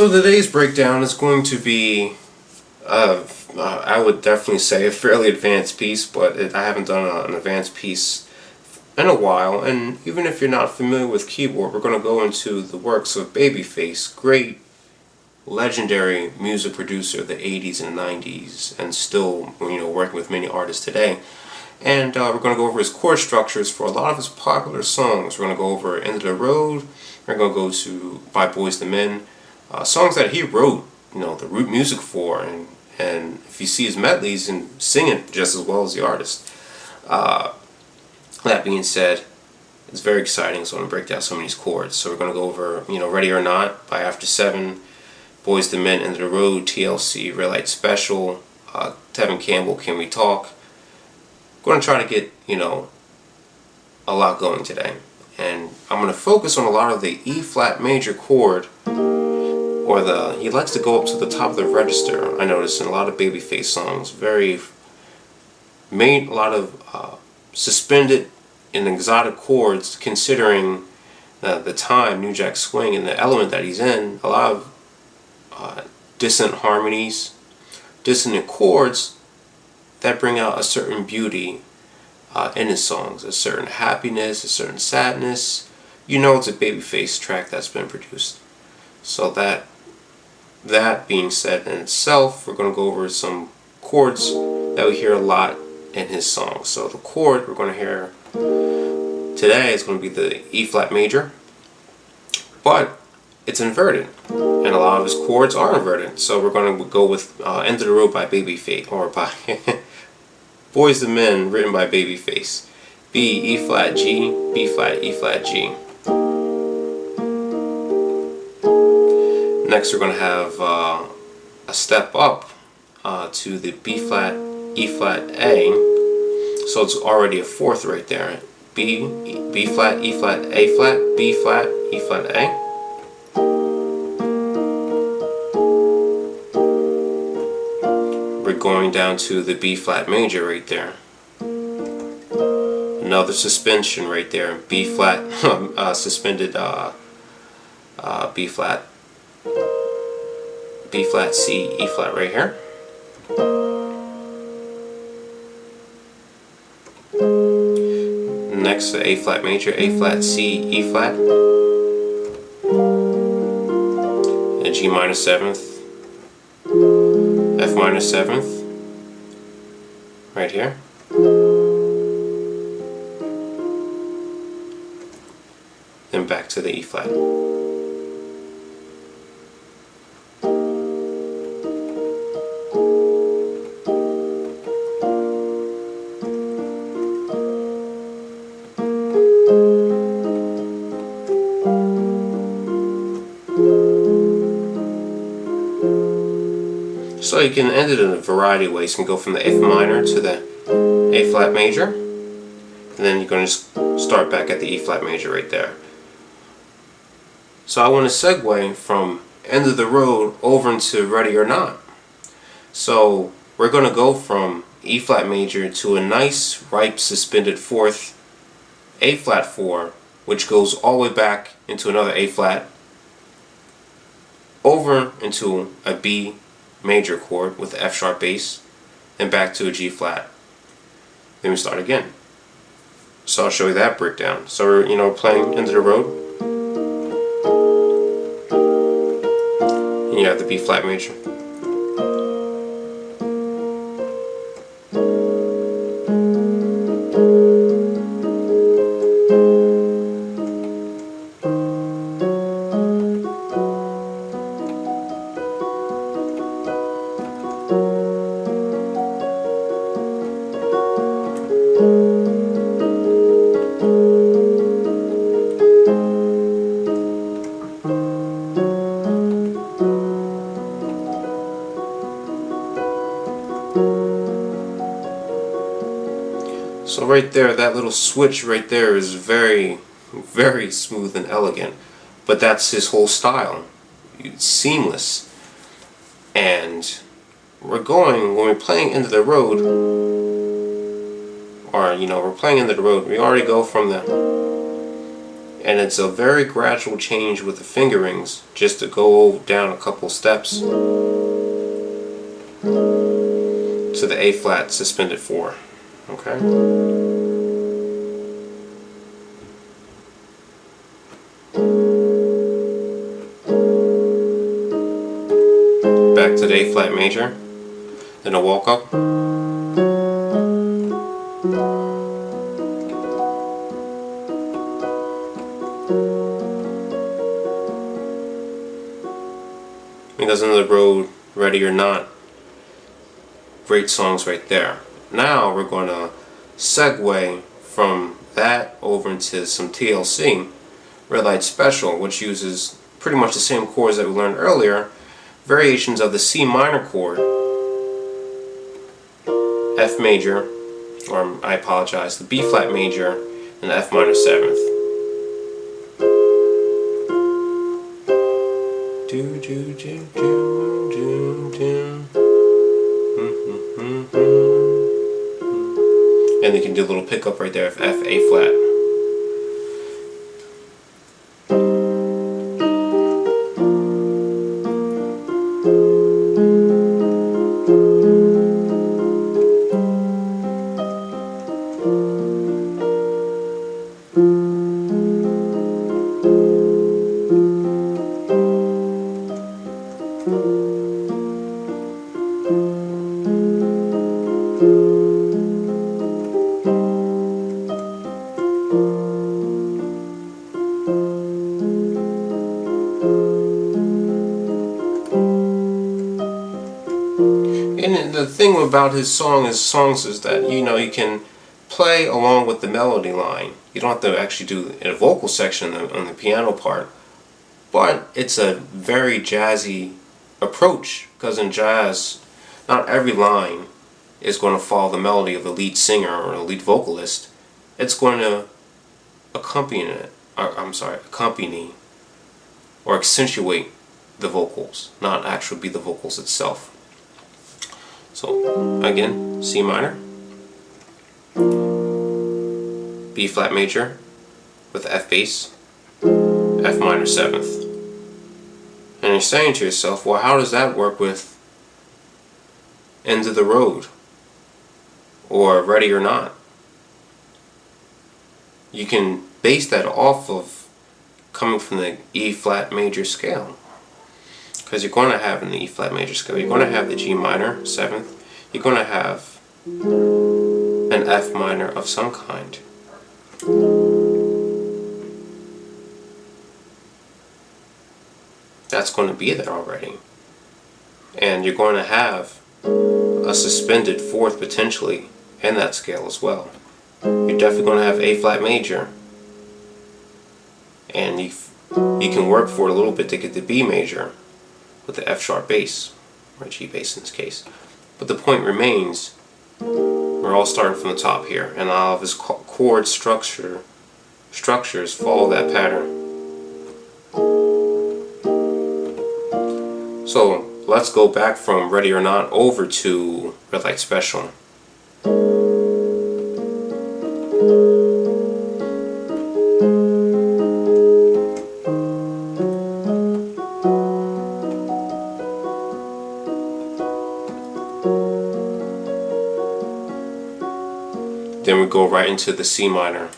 So today's breakdown is going to be, I would definitely say, a fairly advanced piece, but I haven't done an advanced piece in a while. And even if you're not familiar with keyboard, we're going to go into the works of Babyface, great, legendary music producer of the 80s and 90s, and still, working with many artists today. And we're going to go over his chord structures for a lot of his popular songs. We're going to go over End of the Road. We're going to go to By Boys II Men. Songs that he wrote, the root music for, and if you see his medleys and sing it just as well as the artist. That being said, it's very exciting, so I'm going to break down some of these chords. So we're going to go over, Ready or Not by After 7, Boys II Men, End of the Road, TLC, Red Light Special, Tevin Campbell, Can We Talk. I'm going to try to get, a lot going today. And I'm going to focus on a lot of the E flat major chord, or he likes to go up to the top of the register. I notice in a lot of Babyface songs, made a lot of suspended and exotic chords, considering the time, New Jack Swing, and the element that he's in. A lot of dissonant harmonies, dissonant chords that bring out a certain beauty in his songs, a certain happiness, a certain sadness. It's a Babyface track that's been produced. So that being said in itself, we're going to go over some chords that we hear a lot in his songs. So the chord we're going to hear today is going to be the E flat major, but it's inverted, and a lot of his chords are inverted. So we're going to go with End of the Road by Babyface, or by Boys II Men, written by Babyface. B, E flat, G, B flat, E flat, G. Next, we're going to have a step up to the B flat, E flat, A. So it's already a fourth right there. B flat, E flat, A flat, B flat, E flat, A. We're going down to the B flat major right there. Another suspension right there. B flat, suspended B flat. B flat, C, E flat right here. Next, A flat major, A flat, C, E flat. And G minor 7th, F minor 7th, right here. Then back to the E flat. So you can end it in a variety of ways. You can go from the F minor to the A flat major, and then you're going to start back at the E flat major right there. So I want to segue from End of the Road over into Ready or Not. So we're going to go from E flat major to a nice, ripe, suspended fourth, A flat 4, which goes all the way back into another A flat, over into a B major chord with the F sharp bass, and back to a G flat. Then we start again. So I'll show you that breakdown. So we're playing End of the Road, and you have the B flat major. So right there, that little switch right there is very, very smooth and elegant. But that's his whole style. It's seamless. And when we're playing End of the Road, or we're playing End of the Road, we already go from the And it's a very gradual change with the fingerings, just to go down a couple steps to the A flat suspended 4. Okay? Back to the A flat major, then a walk up. Because End of the Road, Ready or Not, great songs right there. Now we're going to segue from that over into some TLC, Red Light Special, which uses pretty much the same chords that we learned earlier, variations of the C minor chord, F major, or I apologize, the B flat major, and the F minor 7th. Do, do, do, do, do, do. And you can do a little pickup right there of F, A flat. And the thing about his songs is that, you know, you can play along with the melody line. You don't have to actually do a vocal section on the piano part. But it's a very jazzy approach, because in jazz, not every line is going to follow the melody of the lead singer or the lead vocalist. It's going to accompany or accentuate the vocals, not actually be the vocals itself. So again, C minor, B flat major with F bass, F minor 7th. And you're saying to yourself, well, how does that work with End of the Road or Ready or Not? You can base that off of coming from the E flat major scale. Because you're going to have in the E flat major scale, you're going to have the G minor 7th, you're going to have an F minor of some kind. That's going to be there already. And you're going to have a suspended 4th potentially in that scale as well. You're definitely going to have A flat major. And you can work for it a little bit to get the B major with the F sharp bass, or G bass in this case. But the point remains, we're all starting from the top here, and all of his chord structures follow that pattern. So let's go back from Ready or Not over to Red Light Special. Then we go right into the C minor.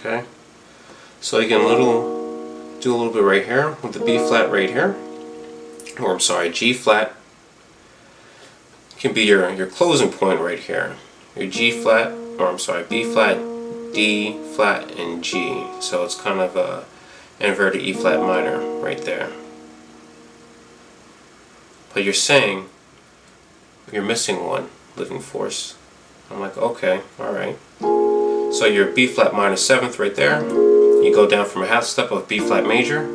Okay, so you can do a little bit right here with the B flat right here, or I'm sorry, G flat can be your closing point right here. Your G flat, or I'm sorry, B flat, D flat, and G. So it's kind of a inverted E flat minor right there. But you're saying you're missing one, living force. I'm like, okay, alright. So your B flat minor 7th right there. You go down from a half step of B flat major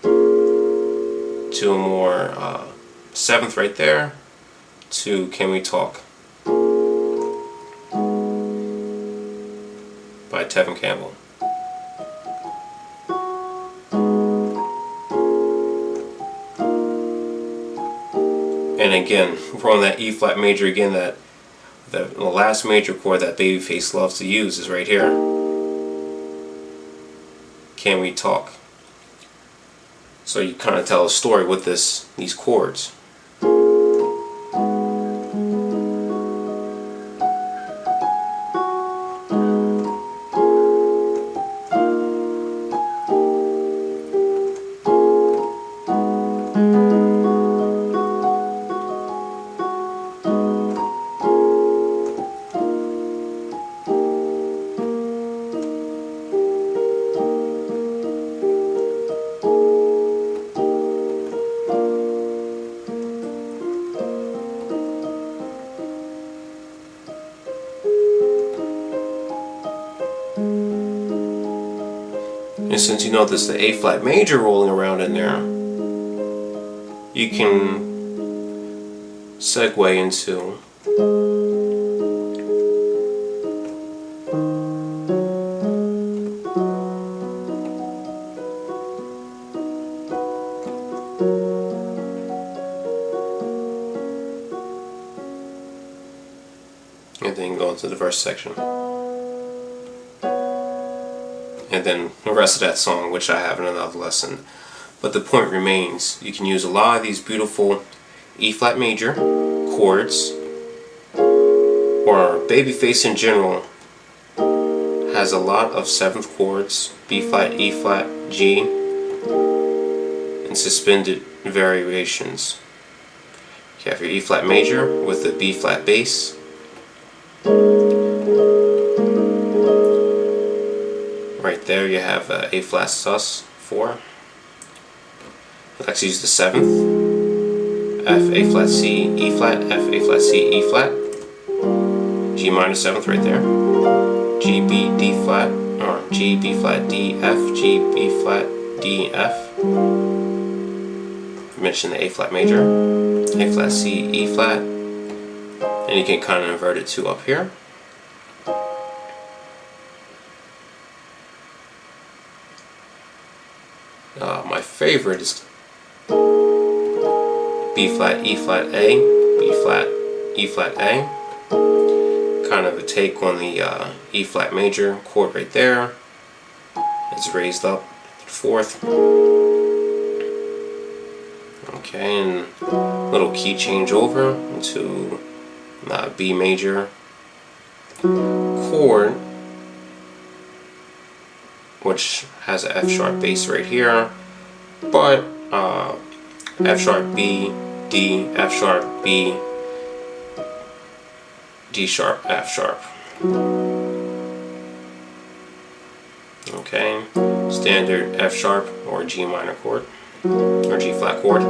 to a more 7th right there to Can We Talk by Tevin Campbell. And again, we're on that E flat major again, that the last major chord that Babyface loves to use is right here. Can We Talk? So you kind of tell a story with these chords. And since you know there's the A flat major rolling around in there, you can segue into and then go into the verse section. And then the rest of that song, which I have in another lesson. But the point remains, you can use a lot of these beautiful E flat major chords, or Babyface in general has a lot of 7th chords, B flat, E flat, G, and suspended variations. You have your E flat major with the B flat bass, right there you have A flat sus 4. Let's use the 7th. F, A flat C, E flat, F, A flat C, E flat. G minor 7th right there. G, B, D flat, or G, B flat, D, F, G, B flat, D, F. I mentioned the A flat major. A flat C, E flat. And you can kind of invert it to up here. My favorite is B flat, E flat, A, B flat, E flat, A. Kind of a take on the E flat major chord right there. It's raised up to 4th. Okay, and a little key change over into B major chord, which has an F sharp bass right here, but F sharp, B, D, F sharp, B, D sharp, F sharp. Okay, standard F sharp or G minor chord, or G flat chord.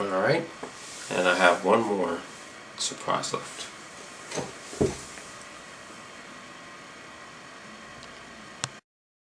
Alright, and I have one more surprise left.